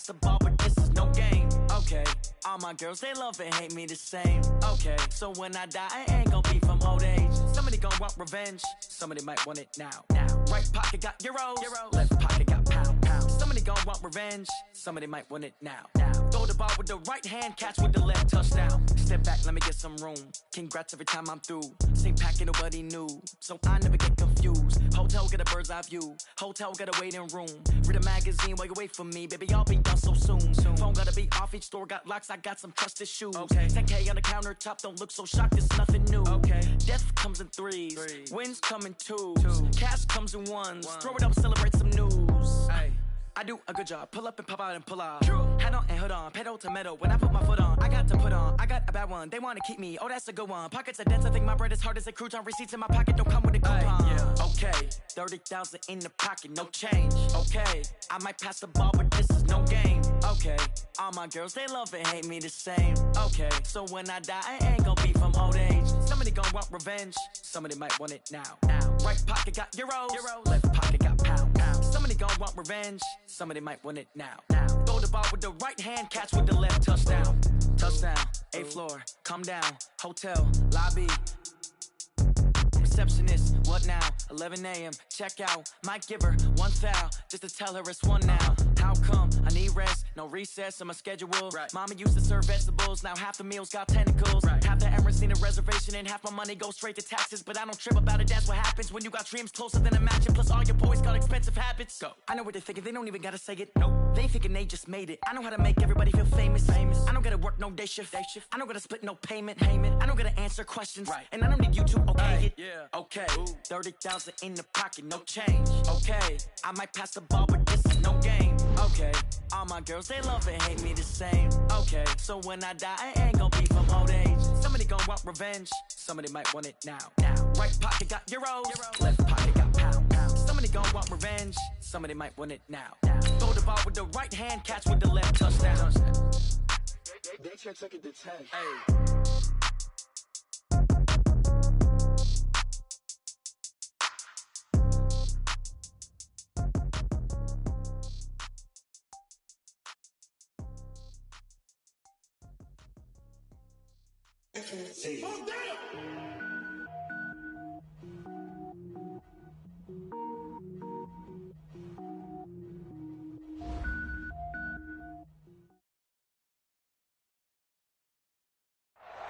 the ball, but this is no game. Okay, all my girls, they love and hate me the same. Okay, so when I die, I ain't gon' be from old age. Somebody gon' want revenge, somebody might want it now. Right pocket got euros, left pocket got pounds. Somebody gon' want revenge, somebody might want it now. Throw the ball with the right hand, catch with the left, touchdown. Step back, let me get some room. Congrats every time I'm through. Same packet, nobody knew, so I never get confused. Hotel get a bird's eye view, hotel got a waiting room. Read a magazine while you wait for me, baby, I'll be done so soon. Phone gotta be off, each store got locks, I got some trusted shoes. 10K on the countertop, don't look so shocked, it's nothing new. Death comes in threes, wins come in twos, cash comes in ones. Throw it up, celebrate some news. I do a good job, pull up and pop out and pull off. Hat on and hood on, pedal to metal. When I put my foot on, I got to put on. I got a bad one, they wanna keep me, oh that's a good one. Pockets are dense, I think my bread is hard as a crouton. Receipts in my pocket don't come with a coupon. Okay, 30,000 in the pocket, no change. Okay, I might pass the ball, but this is no game. Okay, all my girls, they love and hate me the same. Okay, so when I die, I ain't gon' be from old age. Somebody gon' want revenge, somebody might want it now. Right pocket got euros, left pocket got pounds. Somebody gon' want revenge, somebody might want it now. Throw the ball with the right hand, catch with the left, touchdown. Touchdown, 8th floor, come down, hotel, lobby. Receptionist, what now? 11 a.m., check out. Might give her one foul, just to tell her it's one now. How come? I need rest, no recess in my schedule. Mama used to serve vegetables, now half the meals got tentacles. Half the Emirates need a reservation and half my money goes straight to taxes. But I don't trip about it, that's what happens when you got dreams closer than a match. Plus all your boys got expensive habits. Go. I know what they're thinking, they don't even gotta say it. Nope. They thinking they just made it. I know how to make everybody feel famous. I don't gotta work no day shift. I don't gotta split no payment. I don't gotta answer questions. And I don't need you to okay it. Okay, 30,000 in the pocket, no change. Okay, I might pass the ball, but this is no game. Okay, all my girls, they love and hate me the same. Okay, so when I die, I ain't gon' be from old age. Somebody gon' want revenge, somebody might want it now. Right pocket got euros, left pocket got pounds. Somebody gon' want revenge, somebody might want it now. Throw the ball with the right hand, catch with the left, touchdown. They check it to 10.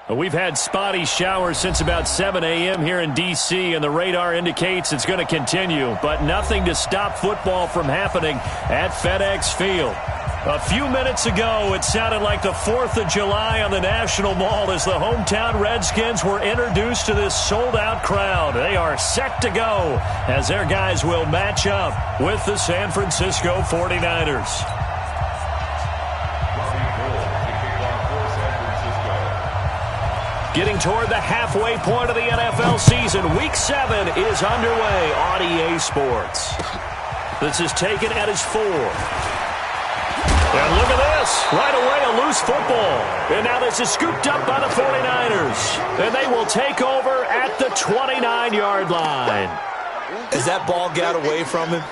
We've had spotty showers since about 7 a.m. here in D.C., and the radar indicates it's going to continue, but nothing to stop football from happening at FedEx Field. A few minutes ago, it sounded like the 4th of July on the National Mall as the hometown Redskins were introduced to this sold-out crowd. They are set to go as their guys will match up with the San Francisco 49ers. Getting toward the halfway point of the NFL season, Week 7 is underway on EA Sports. This is taken at his 4. And look at this. Right away, a loose football. And now this is scooped up by the 49ers. And they will take over at the 29-yard line. As that ball got away from him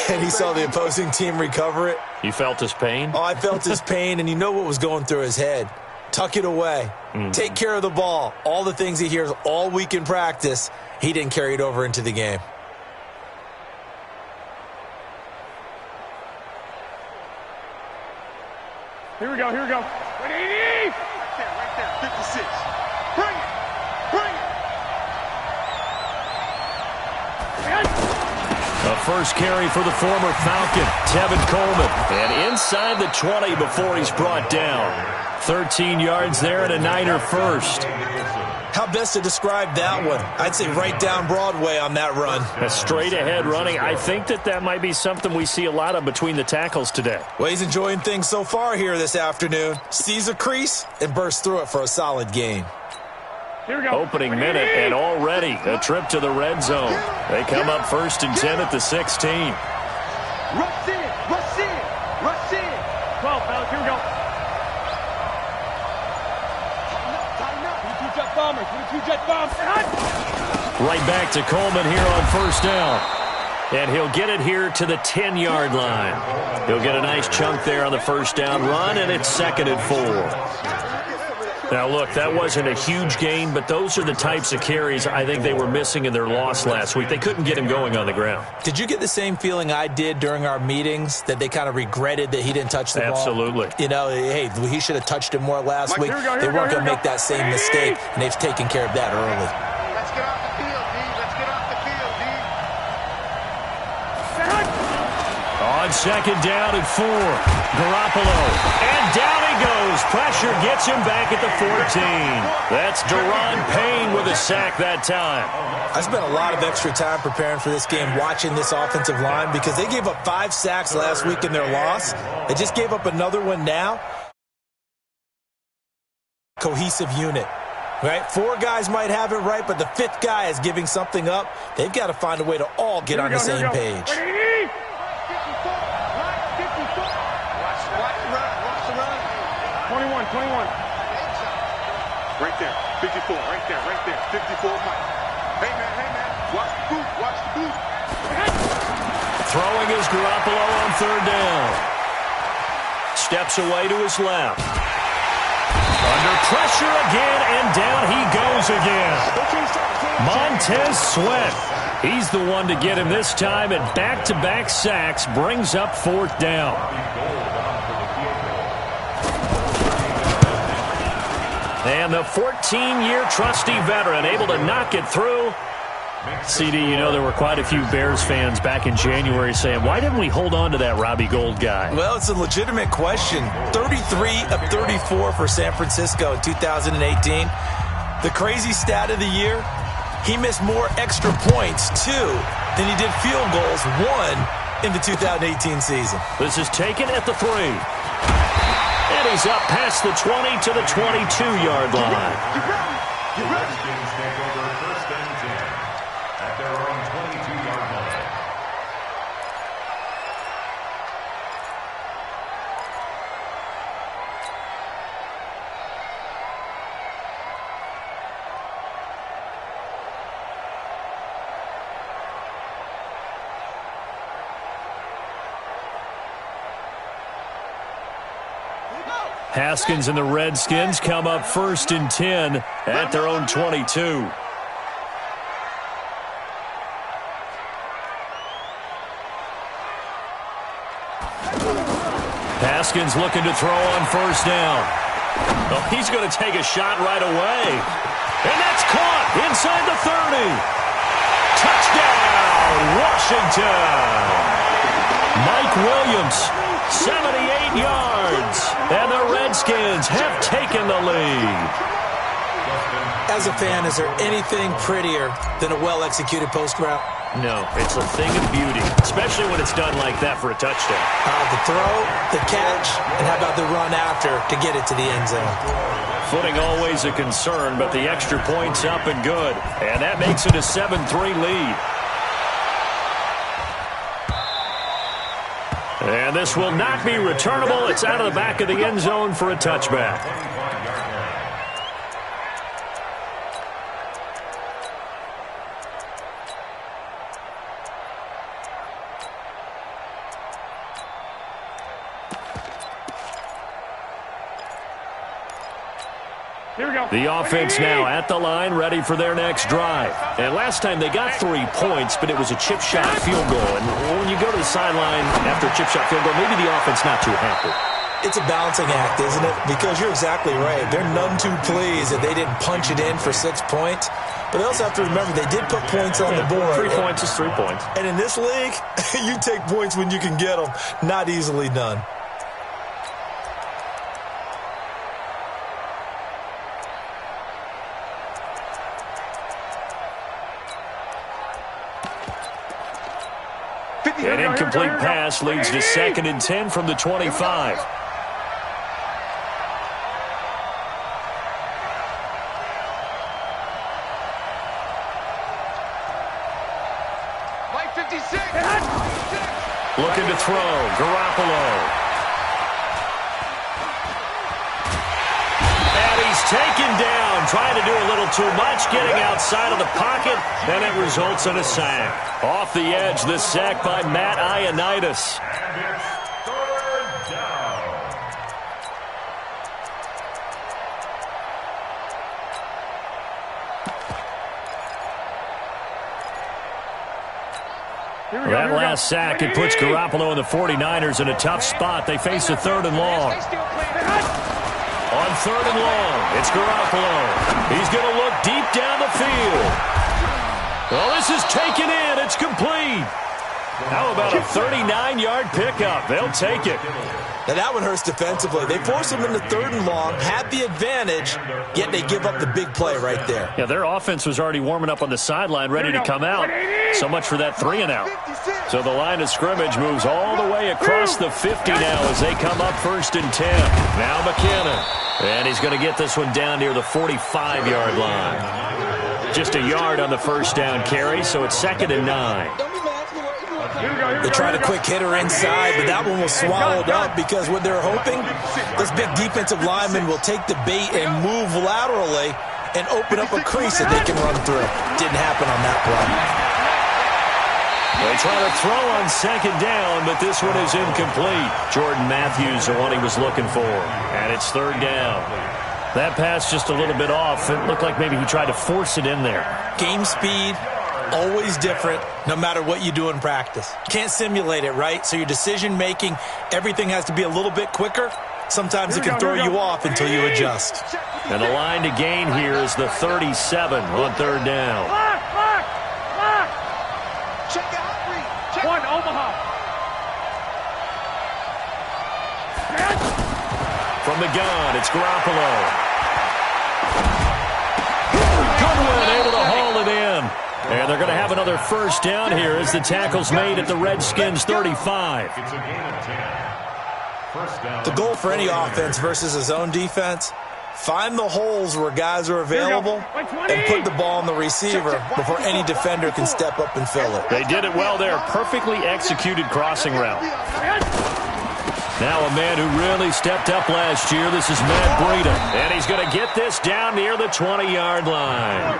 and he saw the opposing team recover it. You felt his pain? Oh, I felt his pain, and you know what was going through his head. Tuck it away. Take care of the ball. All the things he hears all week in practice, he didn't carry it over into the game. Here we go. Ready? Right there, 56. Bring it. A first carry for the former Falcon, Tevin Coleman. And inside the 20 before he's brought down. 13 yards there and a Niner first. How best to describe that one? I'd say right down Broadway on that run. A straight ahead running. I think that might be something we see a lot of between the tackles today. Well, he's enjoying things so far here this afternoon. Sees a crease and bursts through it for a solid gain. Here we go. Opening minute and already a trip to the red zone. They come up 1st and 10 at the 16. Rush in. 12, fellas, here we go. Jet bombers. Right back to Coleman here on 1st down. And he'll get it here to the 10-yard line. He'll get a nice chunk there on the first down run, and it's 2nd and 4. Now, look, that wasn't a huge gain, but those are the types of carries I think they were missing in their loss last week. They couldn't get him going on the ground. Did you get the same feeling I did during our meetings, that they kind of regretted that he didn't touch the ball? Absolutely. You know, hey, he should have touched it more last week. They weren't going to make that same mistake, and they've taken care of that early. Let's get off the field, D. Let's get off the field, D. On 2nd down and 4, Garoppolo. And down he goes. Pressure gets him back at the 14. That's Daron Payne with a sack that time. I spent a lot of extra time preparing for this game, watching this offensive line, because they gave up 5 sacks last week in their loss. They just gave up another one now. Cohesive unit, right? 4 guys might have it right, but the 5th guy is giving something up. They've got to find a way to all get on the same page. Watch the run. 21. Right there. 54. Right there. 54. Mike. Hey, man. Watch the boot. Throwing is Garoppolo on 3rd down. Steps away to his left. Under pressure again, and down he goes again. Montez Sweat. He's the one to get him this time, and back-to-back sacks brings up 4th down. And the 14-year trusty veteran able to knock it through. CD, you know there were quite a few Bears fans back in January saying, why didn't we hold on to that Robbie Gould guy? Well, it's a legitimate question. 33 of 34 for San Francisco in 2018. The crazy stat of the year, he missed more extra points, 2, than he did field goals, 1, in the 2018 season. This is taken at the 3. And he's up past the 20 to the 22-yard line. Redskins take over 1st and 10 at their own 22-yard line. Haskins and the Redskins come up 1st and 10 at their own 22. Haskins looking to throw on 1st down. Oh, he's going to take a shot right away. And that's caught inside the 30. Touchdown, Washington. Mike Williams, 78 yards. And the Redskins have taken the lead. As a fan, is there anything prettier than a well-executed post route? No, it's a thing of beauty, especially when it's done like that for a touchdown. The throw, the catch, and how about the run after to get it to the end zone? Footing always a concern, but the extra point's up and good. And that makes it a 7-3 lead. And this will not be returnable. It's out of the back of the end zone for a touchback. Here we go. The offense now at the line, ready for their next drive. And last time they got 3 points, but it was a chip shot field goal. And when you go to the sideline after a chip shot field goal, maybe the offense not too happy. It's a balancing act, isn't it? Because you're exactly right. They're none too pleased that they didn't punch it in for 6 points. But they also have to remember they did put points on the board. 3 points is 3 points. And in this league, you take points when you can get them. Not easily done. An incomplete pass leads to 2nd and 10 from the 25. Mike 56. Looking to throw, Garoppolo. And he's taken down, trying to do a little too much, getting outside of the pocket, and it results in a sack. Off the edge, this sack by Matt Ioannidis. And it's third down. That last sack, it puts Garoppolo and the 49ers in a tough spot. They face a 3rd and long. On 3rd and long, it's Garoppolo. He's going to look deep down the field. Well, this is taken in. It's complete. How about a 39-yard pickup? They'll take it. Now that one hurts defensively. They force him into 3rd and long, had the advantage, yet they give up the big play right there. Yeah, their offense was already warming up on the sideline, ready to come out. So much for that 3 and out. So the line of scrimmage moves all the way across the 50 now as they come up 1st and 10. Now McKinnon. And he's going to get this one down near the 45-yard line. Just a yard on the 1st down carry, so it's 2nd and 9. They tried a quick hitter inside, but that one was swallowed up because what they're hoping, this big defensive lineman will take the bait and move laterally and open up a crease that they can run through. Didn't happen on that play. They try to throw on 2nd down, but this one is incomplete. Jordan Matthews, the one he was looking for, and it's 3rd down. That pass just a little bit off. It looked like maybe he tried to force it in there. Game speed, always different, no matter what you do in practice. Can't simulate it, right? So your decision-making, everything has to be a little bit quicker. Sometimes it can throw you off until you adjust. And the line to gain here is the 37 on 3rd down. Check out. One, Omaha. From the gun, it's Garoppolo. Goodwin able to haul it in. And they're going to have another 1st down here as the tackle's made at the Redskins 35. It's a gain of 10. 1st down. The goal for any offense versus a zone defense, find the holes where guys are available and put the ball on the receiver before any defender can step up and fill it. They did it well there. Perfectly executed crossing route. Now a man who really stepped up last year. This is Matt Breida. And he's going to get this down near the 20-yard line.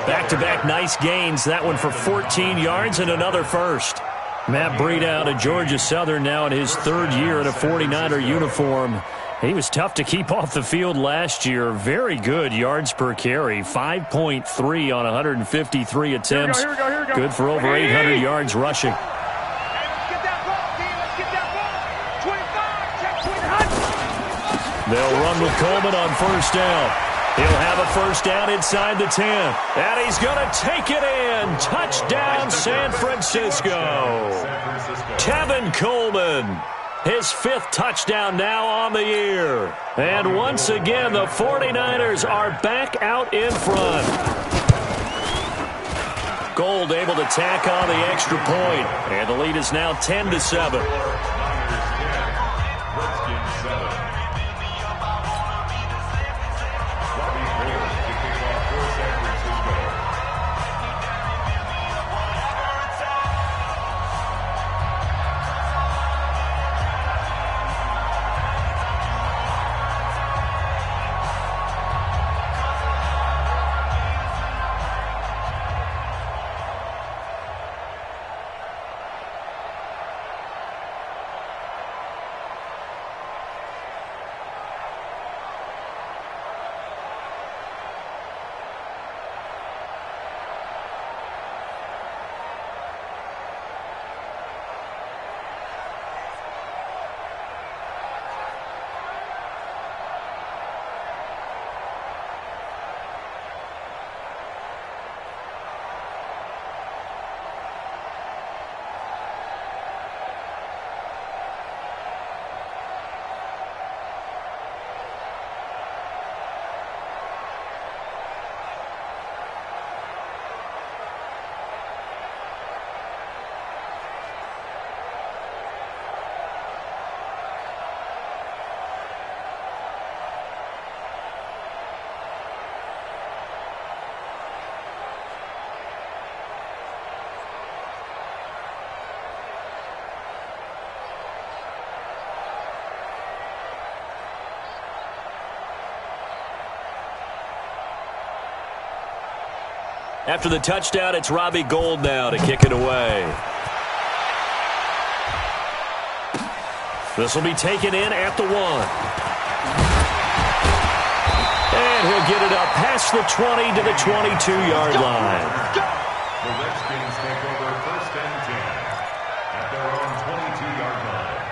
Back-to-back nice gains. That one for 14 yards and another 1st. Matt Breida out of Georgia Southern now in his 3rd year in a 49er uniform. He was tough to keep off the field last year. Very good yards per carry. 5.3 on 153 attempts. Here we go. Good for over 800 yards rushing. Let's get that ball, D. Let's get that ball. 25. Check 20. They'll run with Coleman on 1st down. He'll have a 1st down inside the 10. And he's going to take it in. Touchdown, San Francisco. Tevin Coleman. His 5th touchdown now on the year. And once again, the 49ers are back out in front. Gold able to tack on the extra point. And the lead is now 10-7. After the touchdown, it's Robbie Gould now to kick it away. This will be taken in at the 1. And he'll get it up past the 20 to the 22-yard line. The Redskins take over 1st and 10 at their own 22-yard line.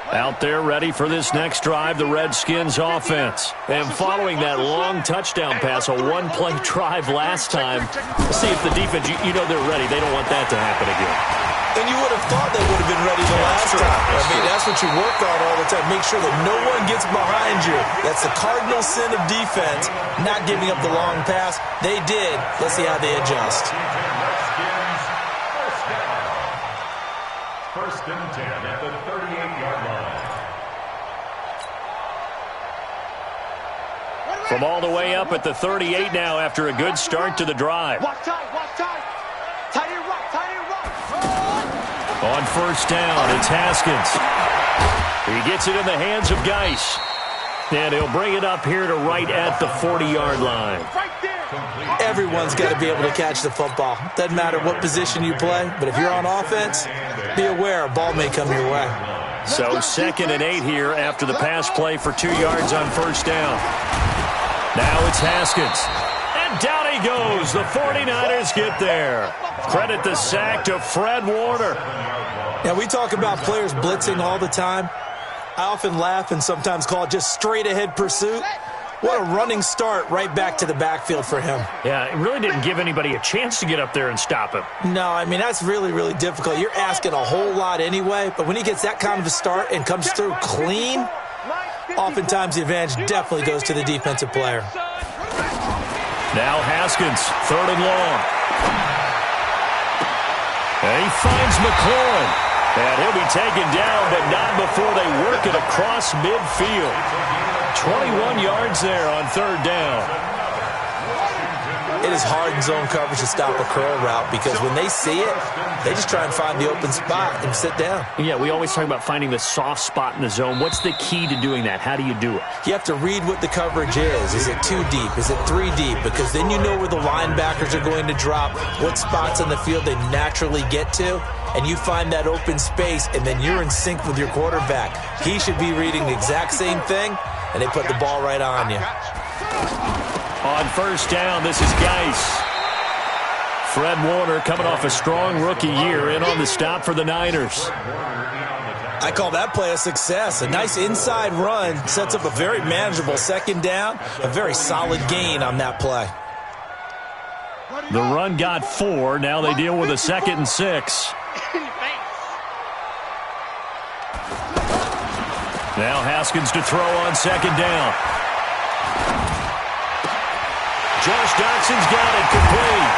Out there ready for this next drive, the Redskins offense. And following that long touchdown pass, a one-play drive last time, see if the defense, you know they're ready. They don't want that to happen again. And you would have thought they would have been ready the last time. I mean, that's what you work on all the time. Make sure that no one gets behind you. That's the cardinal sin of defense, not giving up the long pass. They did. Let's see how they adjust. Redskins, first down. 1st and 10 at the 38-yard line. From all the way up at the 38 now after a good start to the drive. Walk tight, walk tight. Tight and rock, tight and rock. On 1st down, it's Haskins. He gets it in the hands of Geis. And he'll bring it up here to right at the 40-yard line. Right there. Everyone's got to be able to catch the football. Doesn't matter what position you play, but if you're on offense, be aware a ball may come your way. So 2nd and 8 here after the pass play for 2 yards on 1st down. Now it's Haskins. And down he goes. The 49ers get there. Credit the sack to Fred Warner. Now, we talk about players blitzing all the time. I often laugh and sometimes call it just straight-ahead pursuit. What a running start right back to the backfield for him. Yeah, it really didn't give anybody a chance to get up there and stop him. No, I mean, that's really, really difficult. You're asking a whole lot anyway, but when he gets that kind of a start and comes through clean, oftentimes the advantage definitely goes to the defensive player. Now Haskins, 3rd and long. And he finds McLaurin. And he'll be taken down, but not before they work it across midfield. 21 yards there on 3rd down. It is hard in zone coverage to stop a curl route because when they see it, they just try and find the open spot and sit down. Yeah, we always talk about finding the soft spot in the zone. What's the key to doing that? How do you do it? You have to read what the coverage is. Is it 2 deep? Is it 3 deep? Because then you know where the linebackers are going to drop, what spots on the field they naturally get to, and you find that open space, and then you're in sync with your quarterback. He should be reading the exact same thing, and they put the ball right on you. On 1st down, this is Geis. Fred Warner coming off a strong rookie year in on the stop for the Niners. I call that play a success. A nice inside run sets up a very manageable 2nd down, a very solid gain on that play. The run got 4. Now they deal with a 2nd and 6. Now Haskins to throw on 2nd down. Josh Doxson's got it complete.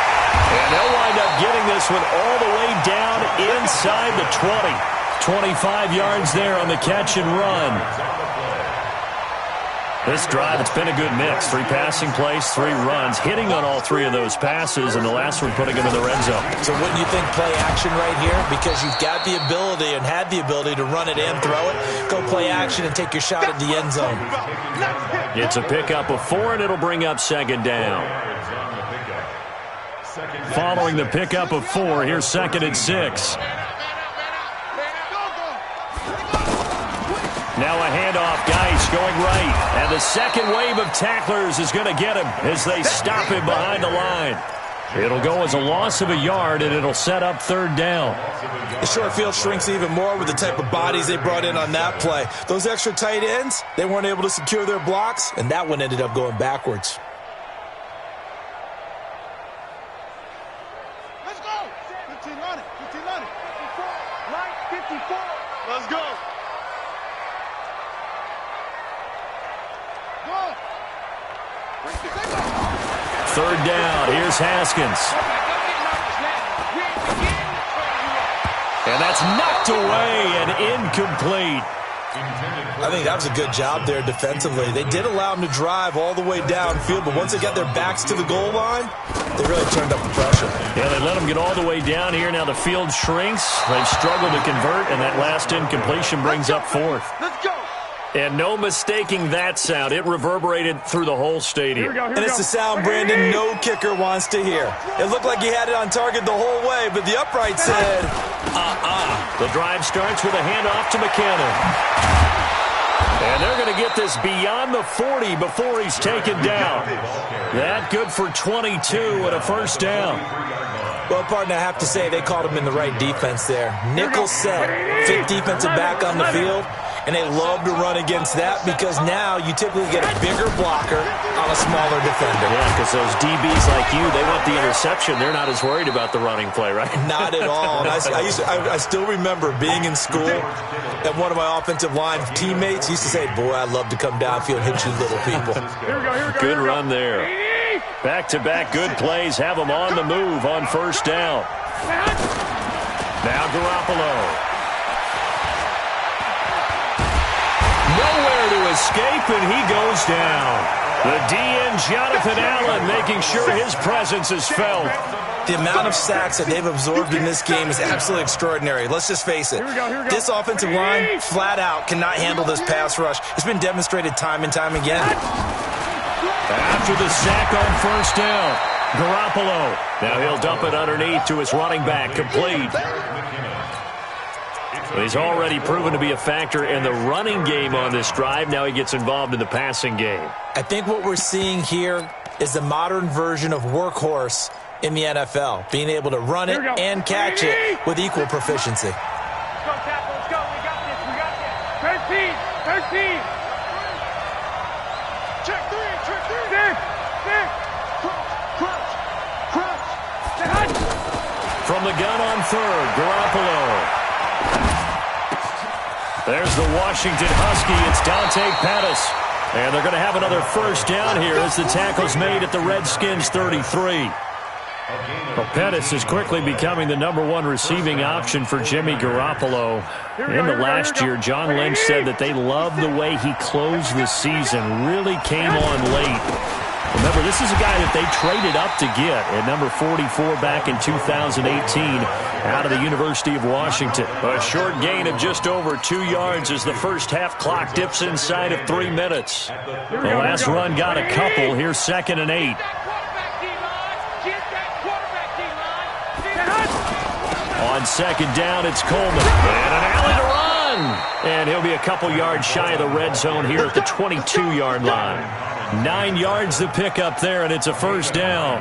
And they'll wind up getting this one all the way down inside the 20. 25 yards there on the catch and run. This drive, it's been a good mix. 3 passing plays, 3 runs, hitting on all 3 of those passes, and the last one putting him in the red zone. So wouldn't you think play action right here? Because you've got the ability and had the ability to run it and throw it. Go play action and take your shot at the end zone. It's a pickup of 4, and it'll bring up 2nd down. Following the pickup of 4, here's 2nd and 6. Now a handoff, Geis going right. And the second wave of tacklers is going to get him as they stop him behind the line. It'll go as a loss of a yard, and it'll set up 3rd down. The short field shrinks even more with the type of bodies they brought in on that play. Those extra tight ends, they weren't able to secure their blocks, and that one ended up going backwards. Let's go. 15 on it. 15 on it. 54. Right, 54. Let's go. Go. 3rd down. Here's Haskins. And that's knocked away and incomplete. I think that was a good job there defensively. They did allow them to drive all the way downfield, but once they got their backs to the goal line, they really turned up the pressure. Yeah, they let them get all the way down here. Now the field shrinks. They've struggled to convert, and that last incompletion brings up 4th. Let's go. And no mistaking that sound. It reverberated through the whole stadium. And it's the sound, Brandon, no kicker wants to hear. It looked like he had it on target the whole way, but the upright said, The drive starts with a handoff to McKinnon. And they're going to get this beyond the 40 before he's taken down. That good for 22 and a first down. Well, partner, I have to say they called him in the right defense there. Nickel set, fifth defensive back on the field, and they love to run against that because now you typically get a bigger blocker on a smaller defender. Yeah, because those DBs like you, they want the interception. They're not as worried about the running play, right? Not at all. And I still remember being in school, and one of my offensive line teammates used to say, boy, I'd love to come downfield and hit you little people. Good run there. Back-to-back good plays have them on the move on first down. Now Garoppolo. Nowhere to escape, and he goes down. The DN, Jonathan Allen, making sure his presence is felt. The amount of sacks that they've absorbed in this game is absolutely extraordinary. Let's just face it. This offensive line, flat out, cannot handle this pass rush. It's been demonstrated time and time again. After the sack on first down, Garoppolo. Now he'll dump it underneath to his running back, complete. He's already proven to be a factor in the running game on this drive. Now he gets involved in the passing game. I think what we're seeing here is the modern version of workhorse in the NFL, being able to run it and catch it with equal proficiency. Let's go, Tackle. Let's go. We got this. We got this. 13. Check three. Six. Crunch. From the gun on third, Garoppolo. There's the Washington Husky. It's Dante Pettis. And they're going to have another first down here as the tackle's made at the Redskins 33. Well, Pettis is quickly becoming the #1 receiving option for Jimmy Garoppolo. In the last year, John Lynch said that they loved the way he closed the season, really came on late. Remember, this is a guy that they traded up to get at number 44 back in 2018 out of the University of Washington. A short gain of just over 2 yards as the first half clock dips inside of 3 minutes. The last run got a couple. Here's 2nd and 8. On second down, it's Coleman. And an alley to run. And he'll be a couple yards shy of the red zone here at the 22-yard line. 9 yards to pick up there, and it's a first down.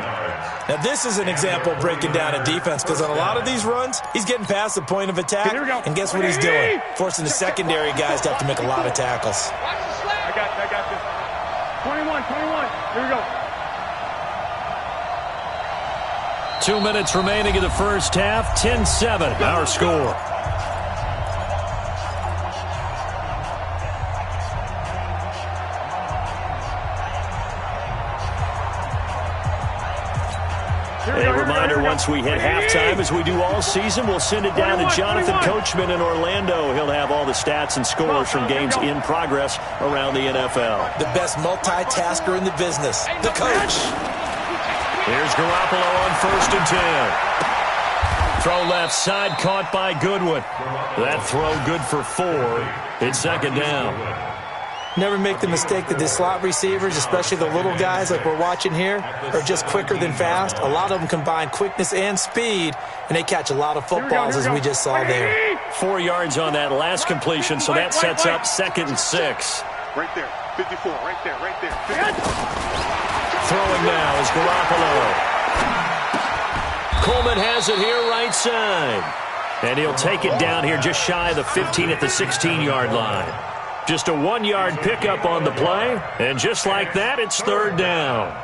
Now, this is an example of breaking down a defense because on a lot of these runs, he's getting past the point of attack, and guess what he's doing? Forcing the secondary guys to have to make a lot of tackles. I got this. 21. Here we go. 2 minutes remaining in the first half. 10-7, our score. A reminder, once we hit halftime, as we do all season, we'll send it down to Jonathan Coachman in Orlando. He'll have all the stats and scores from games in progress around the NFL. The best multitasker in the business, the coach. Here's Garoppolo on 1st and 10. Throw left side, caught by Goodwin. That throw good for 4. It's 2nd down. Never make the mistake that the slot receivers, especially the little guys like we're watching here, are just quicker than fast. A lot of them combine quickness and speed, and they catch a lot of footballs as we just saw there. 4 yards on that last completion, so that sets up 2nd and 6. Right there. 54. Right there. 54. Throwing now is Garoppolo. Coleman has it here right side. And he'll take it down here just shy of the 15 at the 16-yard line. Just a 1-yard pickup on the play. And just like that, it's 3rd down.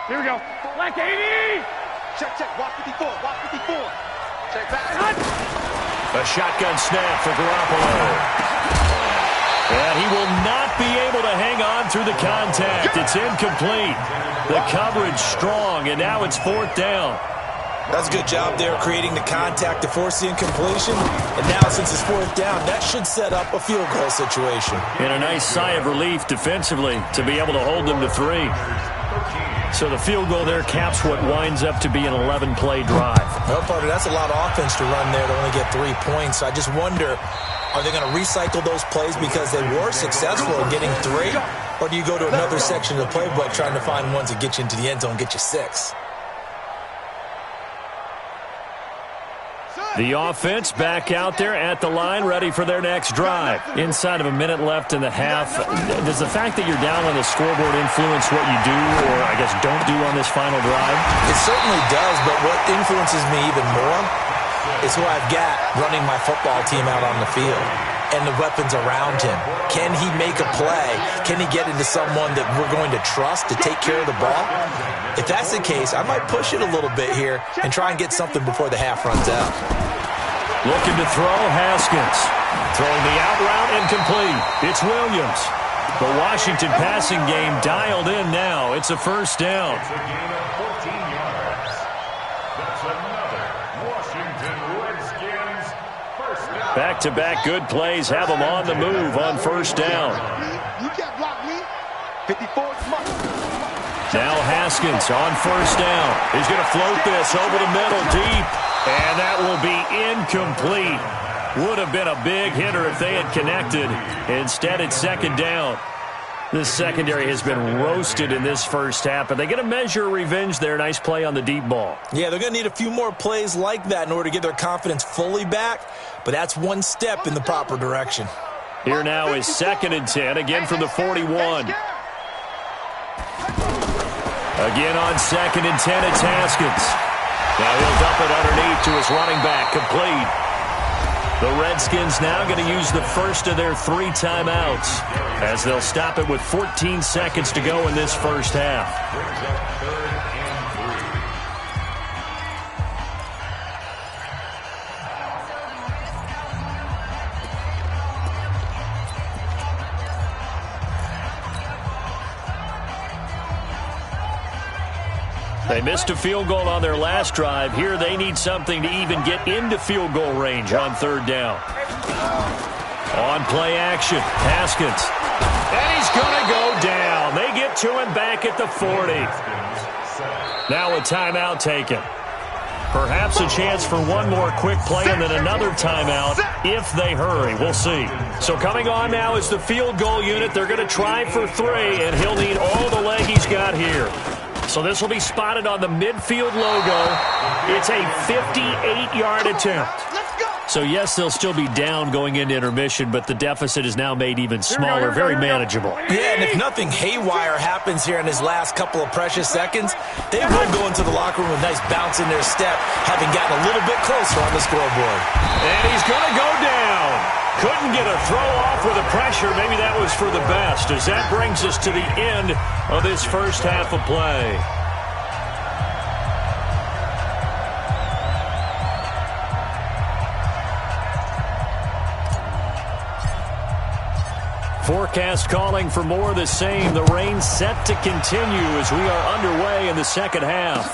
Here we go. Black 80. Check. Walk 54. Check back. A shotgun snap for Garoppolo. And he will not be able to hang on through the contact. It's incomplete. The coverage strong, and now it's 4th down. That's a good job there creating the contact to force the incompletion. And now since it's 4th down, that should set up a field goal situation. And a nice sigh of relief defensively to be able to hold them to 3. So the field goal there caps what winds up to be an 11-play drive. Well, partner, that's a lot of offense to run there to only get 3 points. I just wonder, are they going to recycle those plays because they were successful in getting 3? Or do you go to another section of the playbook trying to find ones that get you into the end zone and get you 6? The offense back out there at the line, ready for their next drive. Inside of a minute left in the half, does the fact that you're down on the scoreboard influence what you do, or I guess don't do on this final drive? It certainly does, but what influences me even more is who I've got running my football team out on the field and the weapons around him. Can he make a play? Can he get into someone that we're going to trust to take care of the ball? If that's the case, I might push it a little bit here and try and get something before the half runs out. Looking to throw, Haskins. Throwing the out route, incomplete. It's Williams. The Washington passing game dialed in now. It's a first down. It's a gain of 14 yards. That's another Washington Redskins first down. Back-to-back good plays have them on the move on first down. You can't block me. 54 months. Now Haskins on first down. He's going to float this over the middle deep. And that will be incomplete. Would have been a big hitter if they had connected. Instead, it's second down. This secondary has been roasted in this first half, but they get a measure of revenge there. Nice play on the deep ball. Yeah, they're going to need a few more plays like that in order to get their confidence fully back, but that's one step in the proper direction. Here now is 2nd and 10, again from the 41. Again on 2nd and 10, it's Haskins. Now he'll dump it underneath to his running back, complete. The Redskins now going to use the first of their 3 timeouts as they'll stop it with 14 seconds to go in this first half. They missed a field goal on their last drive. Here they need something to even get into field goal range on 3rd down. On play action, Haskins. And he's going to go down. They get to him back at the 40. Now a timeout taken. Perhaps a chance for one more quick play and then another timeout if they hurry. We'll see. So coming on now is the field goal unit. They're going to try for 3, and he'll need all the leg he's got here. So this will be spotted on the midfield logo. It's a 58-yard attempt. So, yes, they'll still be down going into intermission, but the deficit is now made even smaller, very manageable. Yeah, and if nothing haywire happens here in his last couple of precious seconds, they will go into the locker room with a nice bounce in their step, having gotten a little bit closer on the scoreboard. And he's going to go down. Couldn't get a throw off with the pressure. Maybe that was for the best, as that brings us to the end of this first half of play. Forecast calling for more of the same. The rain set to continue as we are underway in the second half.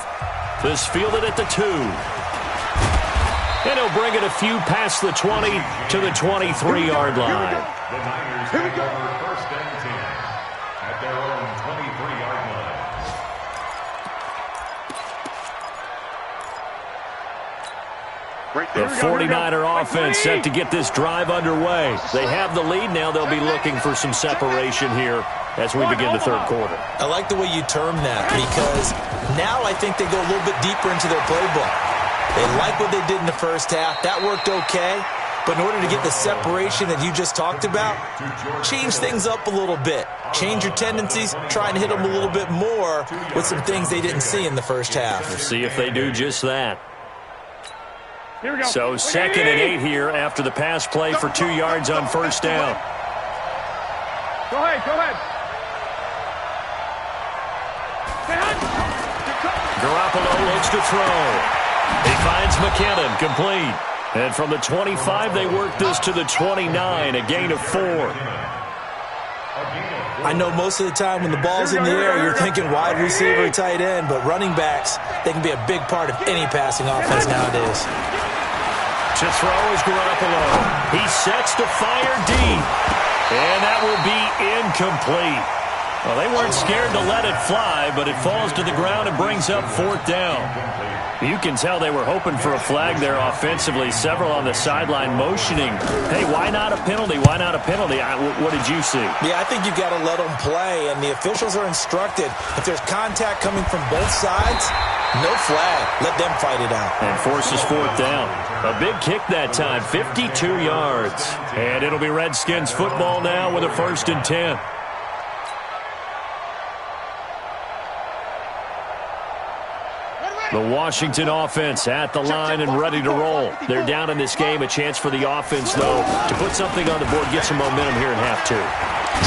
This fielded at the 2. And he'll bring it a few past the 20 to the 23-yard line. The Niners take over 1st and 10 at their own 23-yard line. The 49er offense set to get this drive underway. They have the lead. Now they'll be looking for some separation here as we begin the 3rd quarter. I like the way you term that, because now I think they go a little bit deeper into their playbook. They like what they did in the first half. That worked okay. But in order to get the separation that you just talked about, change things up a little bit. Change your tendencies. Try and hit them a little bit more with some things they didn't see in the first half. We'll see if they do just that. So 2nd and 8 here after the pass play for 2 yards on first down. Go ahead, go ahead. Garoppolo looks to throw. He finds McKinnon, complete. And from the 25, they work this to the 29, a gain of 4. I know most of the time when the ball's in the air, you're thinking wide receiver, tight end, but running backs, they can be a big part of any passing offense nowadays. To throw is Garoppolo. He sets to fire deep. And that will be incomplete. Well, they weren't scared to let it fly, but it falls to the ground and brings up 4th down. You can tell they were hoping for a flag there offensively. Several on the sideline motioning, hey, why not a penalty? Why not a penalty? What did you see? Yeah, I think you've got to let them play, and the officials are instructed. If there's contact coming from both sides, no flag. Let them fight it out. And forces 4th down. A big kick that time, 52 yards. And it'll be Redskins football now with a 1st and 10. The Washington offense at the line and ready to roll. They're down in this game. A chance for the offense, though, to put something on the board, get some momentum here in half 2.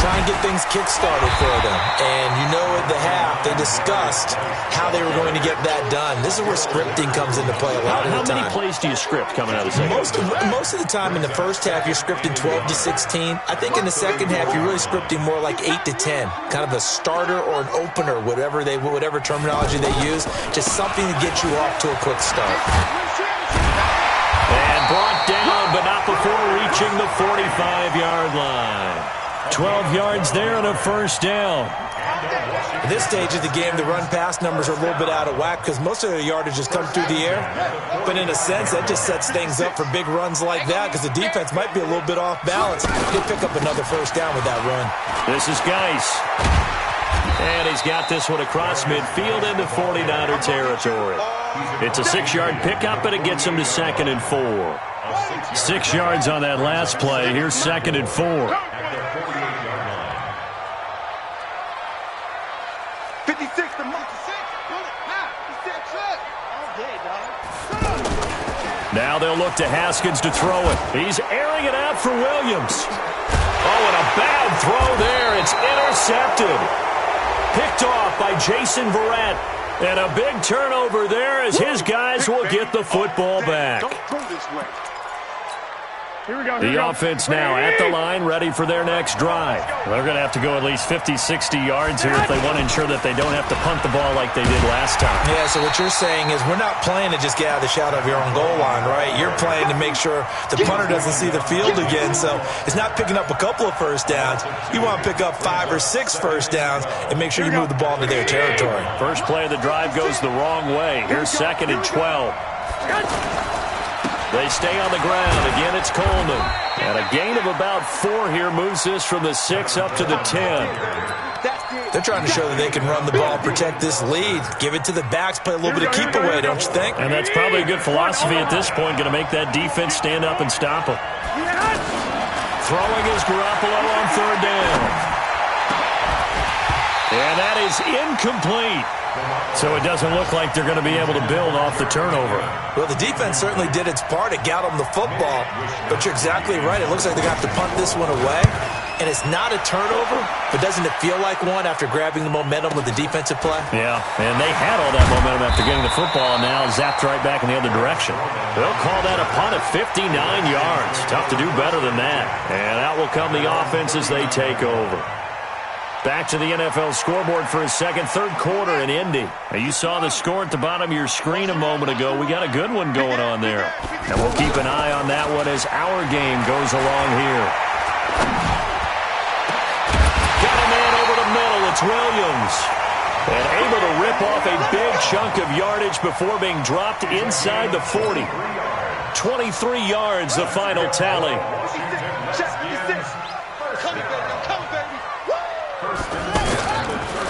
Try and get things kick-started for them. And you know at the half, they discussed how they were going to get that done. This is where scripting comes into play a lot of the time. How many plays do you script coming out of the second? Most of the time in the first half, you're scripting 12 to 16. I think in the second half, you're really scripting more like 8 to 10. Kind of a starter or an opener, whatever terminology they use. Just something to get you off to a quick start. And brought down, but not before reaching the 45-yard line. 12 yards there and a 1st down. At this stage of the game, the run-pass numbers are a little bit out of whack because most of the yardage has come through the air. But in a sense, that just sets things up for big runs like that because the defense might be a little bit off balance. He'll pick up another 1st down with that run. This is Geis. And he's got this one across midfield into 49er territory. It's a 6-yard pickup, and it gets him to 2nd and 4. 6 yards on that last play. Here's 2nd and 4. 56 to 6. Now they'll look to Haskins to throw it. He's airing it out for Williams. Oh, and a bad throw there. It's intercepted. Picked off by Jason Verrett. And a big turnover there as his guys will get the football back. Don't go this way. The offense now at the line, ready for their next drive. They're going to have to go at least 50, 60 yards here if they want to ensure that they don't have to punt the ball like they did last time. Yeah, so what you're saying is we're not playing to just get out of the shadow of your own goal line, right? You're playing to make sure the punter doesn't see the field again. So it's not picking up a couple of 1st downs. You want to pick up 5 or 6 1st downs and make sure you move the ball into their territory. First play of the drive goes the wrong way. Here's 2nd and 12. They stay on the ground. Again, it's Coleman. And a gain of about 4 here moves this from the 6 up to the 10. They're trying to show that they can run the ball, protect this lead, give it to the backs, play a little bit of keep away, don't you think? And that's probably a good philosophy at this point, going to make that defense stand up and stop them. Throwing is Garoppolo on 3rd down. And that is incomplete. So it doesn't look like they're going to be able to build off the turnover. Well, the defense certainly did its part. It got them the football. But you're exactly right. It looks like they're going to have to punt this one away. And it's not a turnover, but doesn't it feel like one after grabbing the momentum with the defensive play? Yeah, and they had all that momentum after getting the football, and now zapped right back in the other direction. They'll call that a punt of 59 yards. Tough to do better than that. And out will come the offense as they take over. Back to the NFL scoreboard for his third quarter in Indy. Now, you saw the score at the bottom of your screen a moment ago. We got a good one going on there. And we'll keep an eye on that one as our game goes along here. Got a man over the middle. It's Williams. And able to rip off a big chunk of yardage before being dropped inside the 40. 23 yards, the final tally.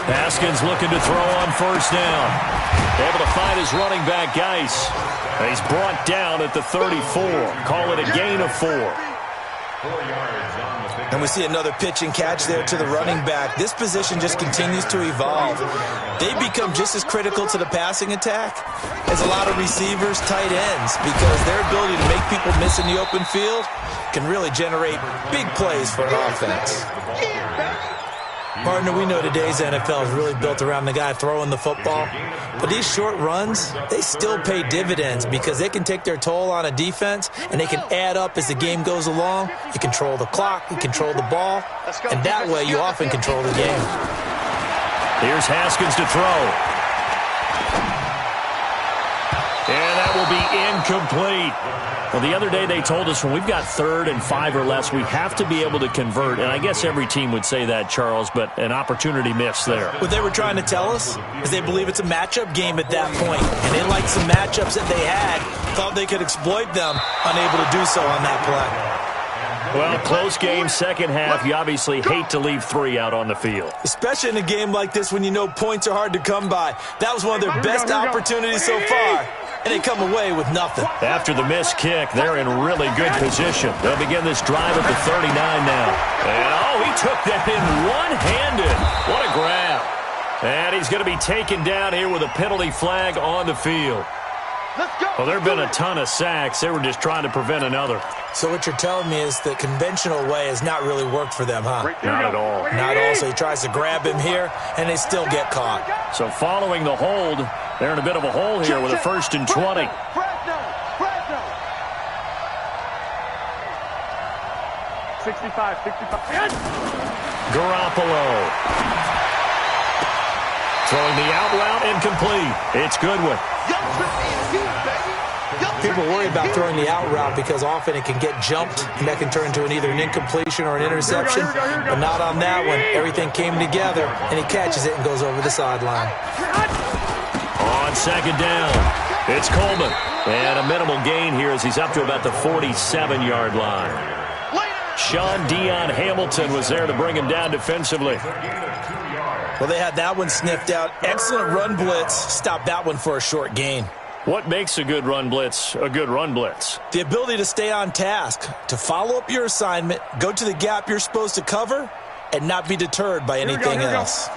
Haskins looking to throw on 1st down. Able to find his running back, Geis. He's brought down at the 34. Call it a gain of 4. And we see another pitch and catch there to the running back. This position just continues to evolve. They become just as critical to the passing attack as a lot of receivers, tight ends, because their ability to make people miss in the open field can really generate big plays for an offense. Partner, we know today's NFL is really built around the guy throwing the football. But these short runs, they still pay dividends because they can take their toll on a defense and they can add up as the game goes along. You control the clock, you control the ball, and that way you often control the game. Here's Haskins to throw. And that will will be incomplete. Well, the other day they told us when we've got 3rd and 5 or less, we have to be able to convert. And I guess every team would say that, Charles, but an opportunity missed there. What they were trying to tell us is they believe it's a matchup game at that point. And they liked some matchups that they had, thought they could exploit them, unable to do so on that play. Well, close game, second half. You obviously hate to leave 3 out on the field. Especially in a game like this when you know points are hard to come by. That was one of their best opportunities so far, and they come away with nothing. After the missed kick, they're in really good position. They'll begin this drive at the 39 now. And, he took that in one-handed. What a grab. And he's going to be taken down here with a penalty flag on the field. Well, there have been a ton of sacks. They were just trying to prevent another. So what you're telling me is the conventional way has not really worked for them, huh? Not at all. Not at all. So he tries to grab him here, and they still get caught. So following the hold, they're in a bit of a hole here with a 1st and 20. Fresno. 65. Garoppolo. Throwing the out route, incomplete. It's Goodwin. People worry about throwing the out route because often it can get jumped, and that can turn into either an incompletion or an interception. But not on that one. Everything came together, and he catches it and goes over the sideline. On 2nd down, it's Coleman. And a minimal gain here as he's up to about the 47-yard line. Sean Dion Hamilton was there to bring him down defensively. Well, they had that one sniffed out. Excellent run blitz. Stopped that one for a short gain. What makes a good run blitz a good run blitz? The ability to stay on task, to follow up your assignment, go to the gap you're supposed to cover, and not be deterred by anything else.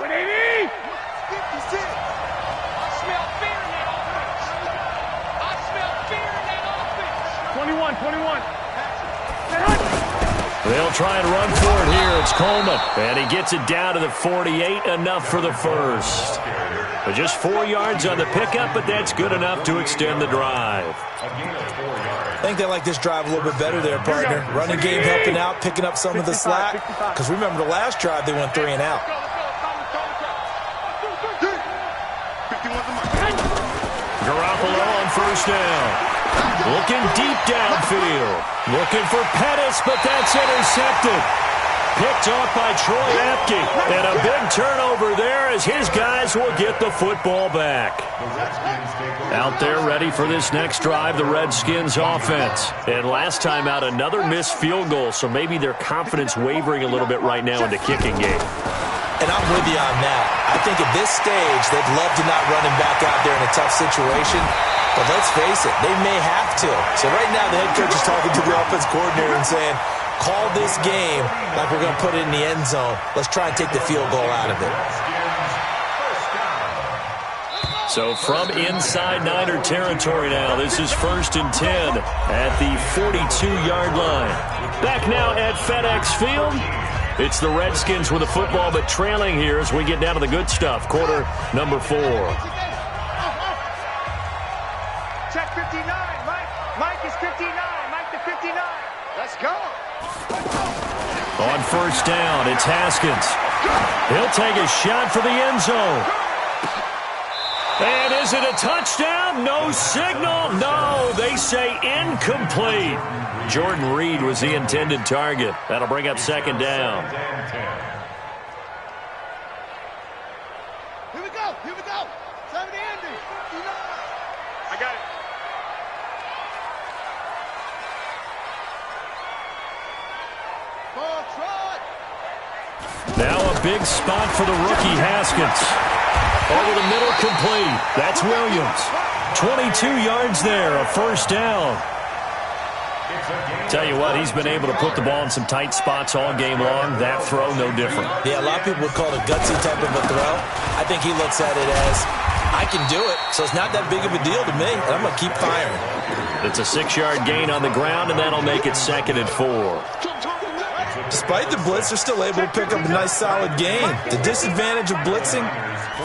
21. They'll try and run for it here. It's Coleman. And he gets it down to the 48, enough for the first. But just 4 yards on the pickup, but that's good enough to extend the drive. I think they like this drive a little bit better there, partner. Running game helping out, picking up some of the slack. Because remember the last drive, they went 3 and out. Garoppolo on 1st down. Looking deep downfield. Looking for Pettis, but that's intercepted. Picked off by Troy Apke. And a big turnover there as his guys will get the football back. Out there ready for this next drive, the Redskins offense. And last time out, another missed field goal, so maybe their confidence wavering a little bit right now in the kicking game. And I'm with you on that. I think at this stage, they'd love to not run him back out there in a tough situation. But let's face it, they may have to. So right now, the head coach is talking to the offense coordinator and saying, call this game like we're going to put it in the end zone. Let's try and take the field goal out of it. So from inside Niner territory now, this is 1st and 10 at the 42-yard line. Back now at FedEx Field. It's the Redskins with the football, but trailing here as we get down to the good stuff. Quarter number 4. Check 59. Mike is 59. Mike to 59. Let's go. On 1st down, it's Haskins. He'll take a shot for the end zone. And is it a touchdown? No signal. No, they say incomplete. Jordan Reed was the intended target. That'll bring up 2nd down. Here we go. 70 Andy. 59. I got it. Now a big spot for the rookie Haskins. Over the middle, complete. That's Williams. 22 yards there, a 1st down. Tell you what, he's been able to put the ball in some tight spots all game long. That throw, no different. Yeah, a lot of people would call it a gutsy type of a throw. I think he looks at it as, I can do it, so it's not that big of a deal to me, and I'm going to keep firing. It's a 6-yard gain on the ground, and that'll make it 2nd and 4. Despite the blitz, they're still able to pick up a nice, solid gain. The disadvantage of blitzing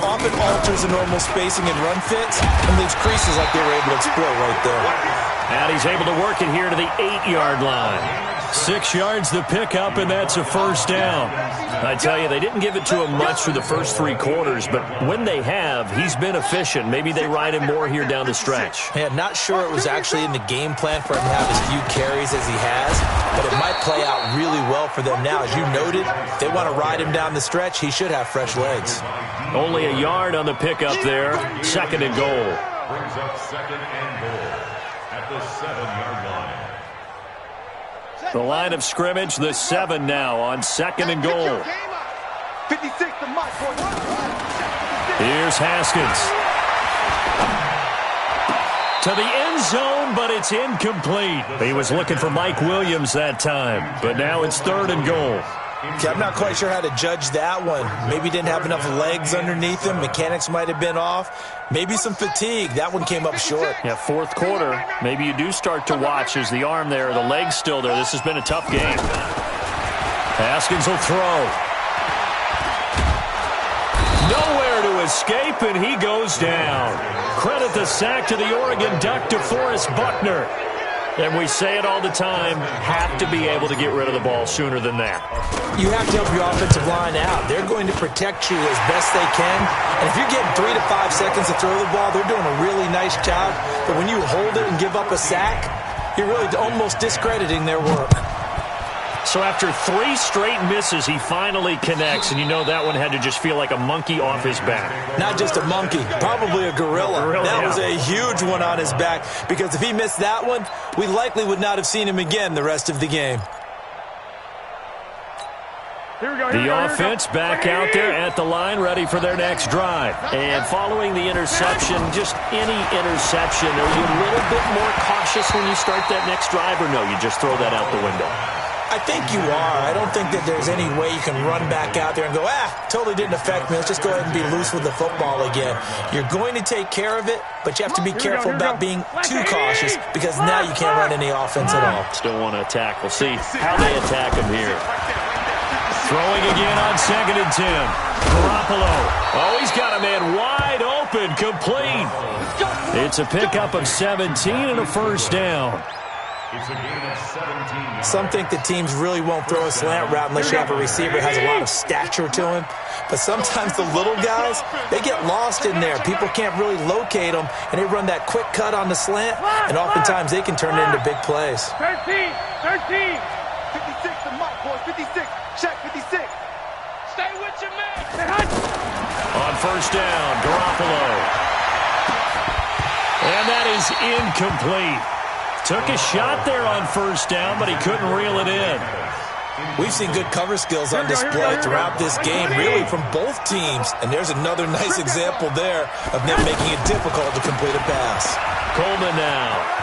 often alters the normal spacing and run fits and leaves creases like they were able to exploit right there. And he's able to work it here to the 8-yard line. 6 yards the pickup, and that's a first down. I tell you, they didn't give it to him much through the first 3 quarters, but when they have, he's been efficient. Maybe they ride him more here down the stretch. Yeah, not sure it was actually in the game plan for him to have as few carries as he has, but it might play out really well for them now. As you noted, if they want to ride him down the stretch, he should have fresh legs. Only a yard on the pickup there. 2nd and goal. Brings up 2nd and goal at the 7-yard line. The line of scrimmage, the 7 now on 2nd and goal. 56 to Mike. Here's Haskins. To the end zone, but it's incomplete. He was looking for Mike Williams that time, but now it's 3rd and goal. Okay, I'm not quite sure how to judge that one. Maybe didn't have enough legs underneath him. Mechanics might have been off. Maybe some fatigue. That one came up short. Yeah, 4th quarter. Maybe you do start to watch as the arm there, the leg's still there. This has been a tough game. Haskins will throw. Nowhere to escape, and he goes down. Credit the sack to the Oregon Duck, DeForest Buckner. And we say it all the time, have to be able to get rid of the ball sooner than that. You have to help your offensive line out. They're going to protect you as best they can. And if you're getting 3 to 5 seconds to throw the ball, they're doing a really nice job. But when you hold it and give up a sack, you're really almost discrediting their work. So after 3 straight misses, he finally connects, and you know that one had to just feel like a monkey off his back. Not just a monkey, probably a gorilla. That was a huge one on his back, because if he missed that one, we likely would not have seen him again the rest of the game. The offense back out there at the line, ready for their next drive. And following the interception, just any interception, are you a little bit more cautious when you start that next drive, or no, you just throw that out the window? I think you are. I don't think that there's any way you can run back out there and go, totally didn't affect me. Let's just go ahead and be loose with the football again. You're going to take care of it, but you have to be careful about being too cautious, because now you can't run any offense at all. Still want to attack. We'll see how they attack him here. Throwing again on 2nd and 10. Garoppolo. Oh, he's got a man wide open, complete. It's a pickup of 17 and a first down. It's a gain of 17. Some think that teams really won't throw a slant route unless you have a receiver who has a lot of stature to him. But sometimes the little guys, they get lost in there. People can't really locate them, and they run that quick cut on the slant, and oftentimes they can turn it into big plays. 13. 56 to Mike, boys. 56. Check 56. Stay with your man. On first down, Garoppolo. And that is incomplete. Took a shot there on first down, but he couldn't reel it in. We've seen good cover skills on display throughout this game, really from both teams. And there's another nice example there of them making it difficult to complete a pass. Coleman now.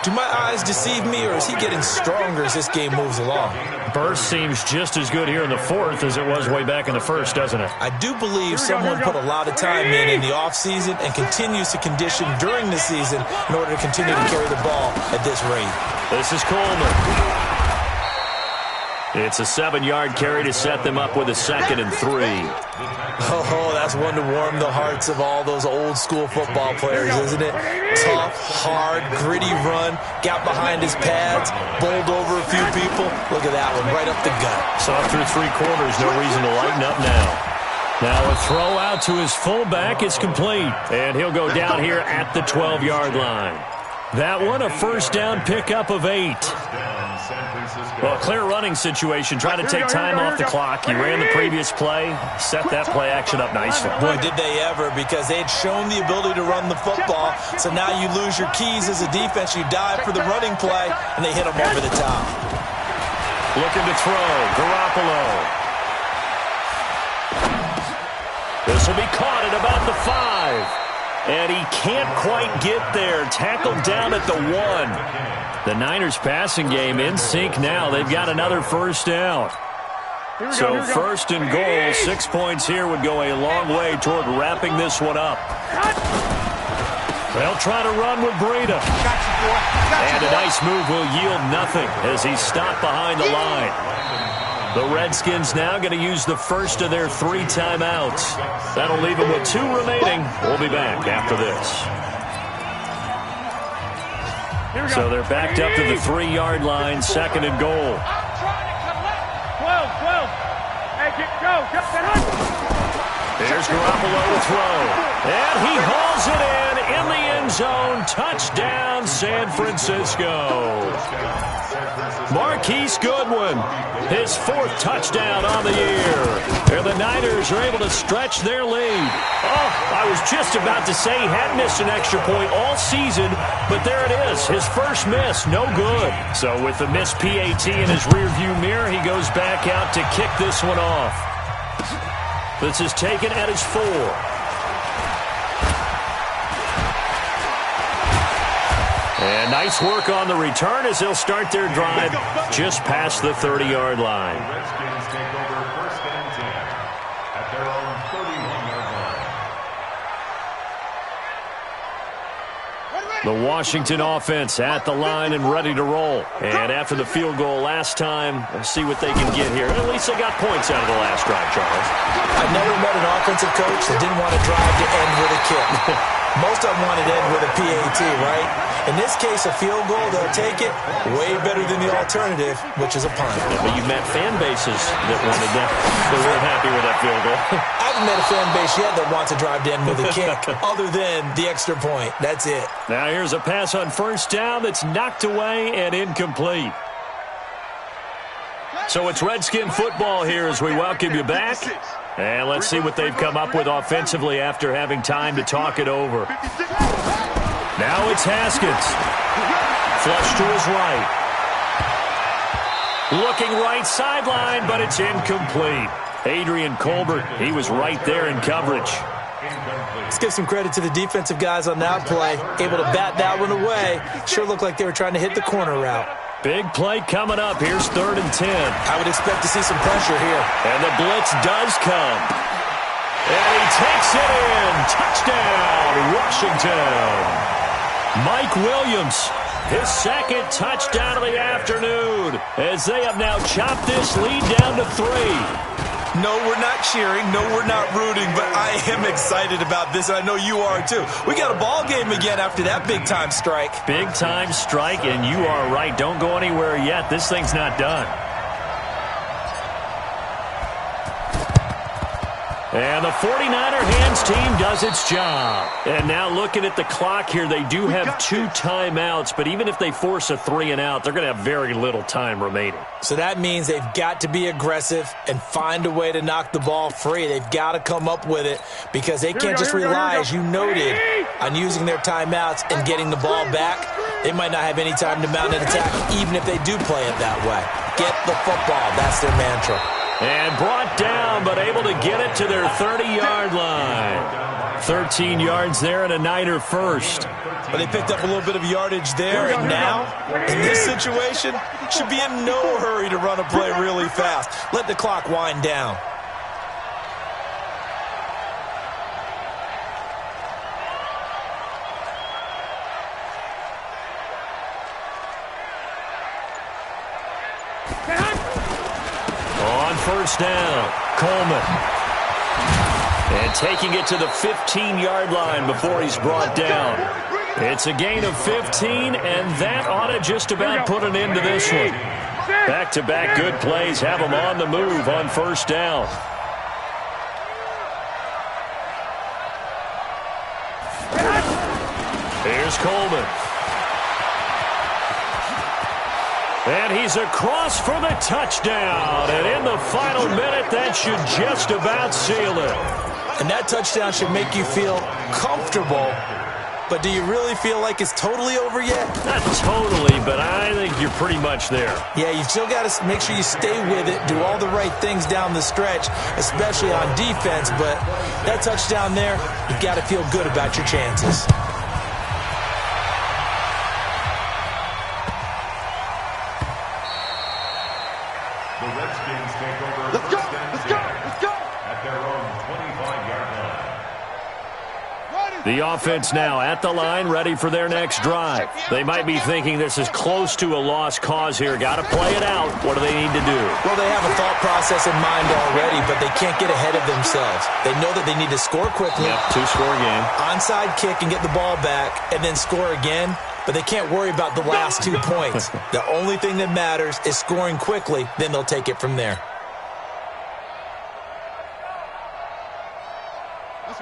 Do my eyes deceive me, or is he getting stronger as this game moves along? Burst seems just as good here in the 4th as it was way back in the 1st, doesn't it? I do believe someone put a lot of time in the offseason and continues to condition during the season in order to continue to carry the ball at this rate. This is Coleman. It's a 7-yard carry to set them up with a 2nd and 3. Oh, that's one to warm the hearts of all those old-school football players, isn't it? Tough, hard, gritty run, got behind his pads, bowled over a few people. Look at that one, right up the gut. So through 3 quarters, no reason to lighten up now. Now a throw out to his fullback is complete, and he'll go down here at the 12-yard line. That one, a first down pickup of 8. Well, a clear running situation, trying to take time off the clock. He ran the previous play, set that play action up nicely. Boy, did they ever, because they had shown the ability to run the football. So now you lose your keys as a defense. You dive for the running play, and they hit them over the top. Looking to throw, Garoppolo. This will be caught at about the 5. And he can't quite get there. Tackled down at the 1. The Niners passing game in sync now. They've got another first down. So first and goal, 6 points here would go a long way toward wrapping this one up. They'll try to run with Breida. And a nice move will yield nothing as he's stopped behind the line. The Redskins now going to use the first of their 3 timeouts. That'll leave them with 2 remaining. We'll be back after this. So they're backed up to the 3-yard line, 2nd and goal. I'm trying to collect. 12. Hey, go. Here's Garoppolo to throw. And he hauls it in the end zone. Touchdown, San Francisco. Marquise Goodwin, his 4th touchdown on the year. And the Niners are able to stretch their lead. Oh, I was just about to say he had missed an extra point all season, but there it is, his first miss, no good. So with the missed PAT in his rearview mirror, he goes back out to kick this one off. This is taken at his 4. And nice work on the return as they'll start their drive just past the 30-yard line. The Redskins take over 1st and 10 at their own 31-yard line. The Washington offense at the line and ready to roll. And after the field goal last time, let's see what they can get here. At least they got points out of the last drive, Charles. I've never met an offensive coach that didn't want to drive to end with a kick. Most of them wanted to end with a PAT, right? In this case, a field goal, they'll take it way better than the alternative, which is a punt. Yeah, but you've met fan bases that wanted that. They weren't happy with that field goal. I haven't met a fan base yet that wants to drive to end with a kick, other than the extra point. That's it. Now here's a pass on 1st down that's knocked away and incomplete. So it's Redskin football here as we welcome you back. And let's see what they've come up with offensively after having time to talk it over. Now it's Haskins. Flush to his right. Looking right sideline, but it's incomplete. Adrian Colbert, he was right there in coverage. Let's give some credit to the defensive guys on that play. Able to bat that one away. Sure looked like they were trying to hit the corner route. Big play coming up. Here's 3rd and 10. I would expect to see some pressure here. And the blitz does come. And he takes it in. Touchdown, Washington. Mike Williams, his 2nd touchdown of the afternoon, as they have now chopped this lead down to 3. No, we're not cheering. No, we're not rooting, but I am excited about this, and I know you are too. We got a ball game again after that big-time strike. Big-time strike, and you are right. Don't go anywhere yet. This thing's not done. And the 49er hands team does its job. And now looking at the clock here, they do have 2 timeouts, but even if they force a 3-and-out, they're going to have very little time remaining. So that means they've got to be aggressive and find a way to knock the ball free. They've got to come up with it because they can't just rely, as you noted, on using their timeouts and getting the ball back. They might not have any time to mount an attack, even if they do play it that way. Get the football. That's their mantra. And brought down, but able to get it to their 30-yard line. 13 yards there and a Niner first. But they picked up a little bit of yardage there, and now, in this situation, should be in no hurry to run a play really fast. Let the clock wind down. On 1st down, Coleman. And taking it to the 15-yard line before he's brought down. It's a gain of 15, and that ought to just about put an end to this one. Back-to-back good plays have them on the move on 1st down. Here's Coleman. And he's across for the touchdown. And in the final minute, that should just about seal it. And that touchdown should make you feel comfortable. But do you really feel like it's totally over yet? Not totally, but I think you're pretty much there. Yeah, you've still got to make sure you stay with it, do all the right things down the stretch, especially on defense. But that touchdown there, you've got to feel good about your chances. The Redskins take over. Let's go! At their own 25-yard line. The offense now at the line, ready for their next drive. They might be thinking this is close to a lost cause here. Got to play it out. What do they need to do? Well, they have a thought process in mind already, but they can't get ahead of themselves. They know that they need to score quickly. Yep, 2-score game. Onside kick and get the ball back, and then score again. but they can't worry about the last 2 points. The only thing that matters is scoring quickly, then they'll take it from there.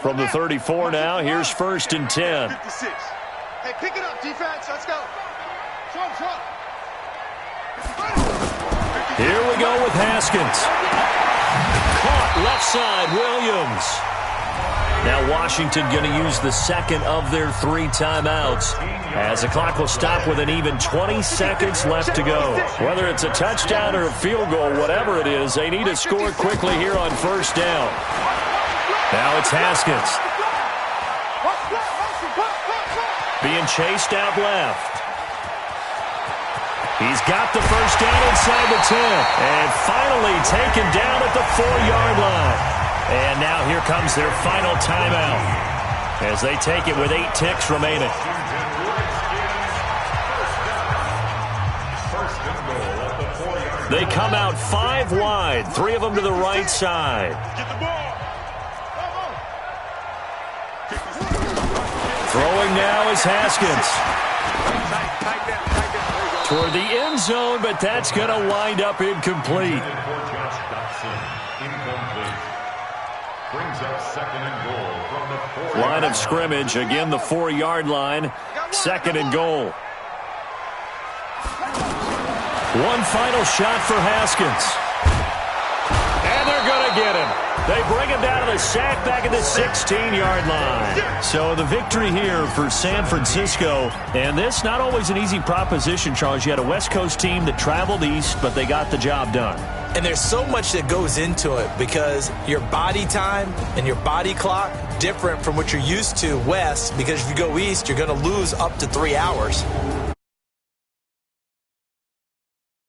From the 34 now, here's 1st and 10. 56. Hey, pick it up, defense. Let's go. Front. Here we go with Haskins. Caught left side, Williams. Now Washington going to use the second of their 3 timeouts, as the clock will stop with an even 20 seconds left to go. Whether it's a touchdown or a field goal, whatever it is, they need to score quickly here on 1st down. Now it's Haskins. Being chased out left. He's got the 1st down inside the 10. And finally taken down at the 4-yard line. And now here comes their final timeout, as they take it with 8 ticks remaining. They come out 5 wide, 3 of them to the right side. Get the ball. Throwing now is Haskins. Toward the end zone, but that's going to wind up incomplete. Brings up 2nd and goal from the 4. Line of scrimmage, again the 4-yard line, 2nd and goal. One final shot for Haskins. And they're going to get him. They bring him down to the sack back at the 16-yard line. So the victory here for San Francisco. And this not always an easy proposition, Charles. You had a West Coast team that traveled east, but they got the job done. And there's so much that goes into it, because your body time and your body clock different from what you're used to west, because if you go east, you're going to lose up to 3 hours.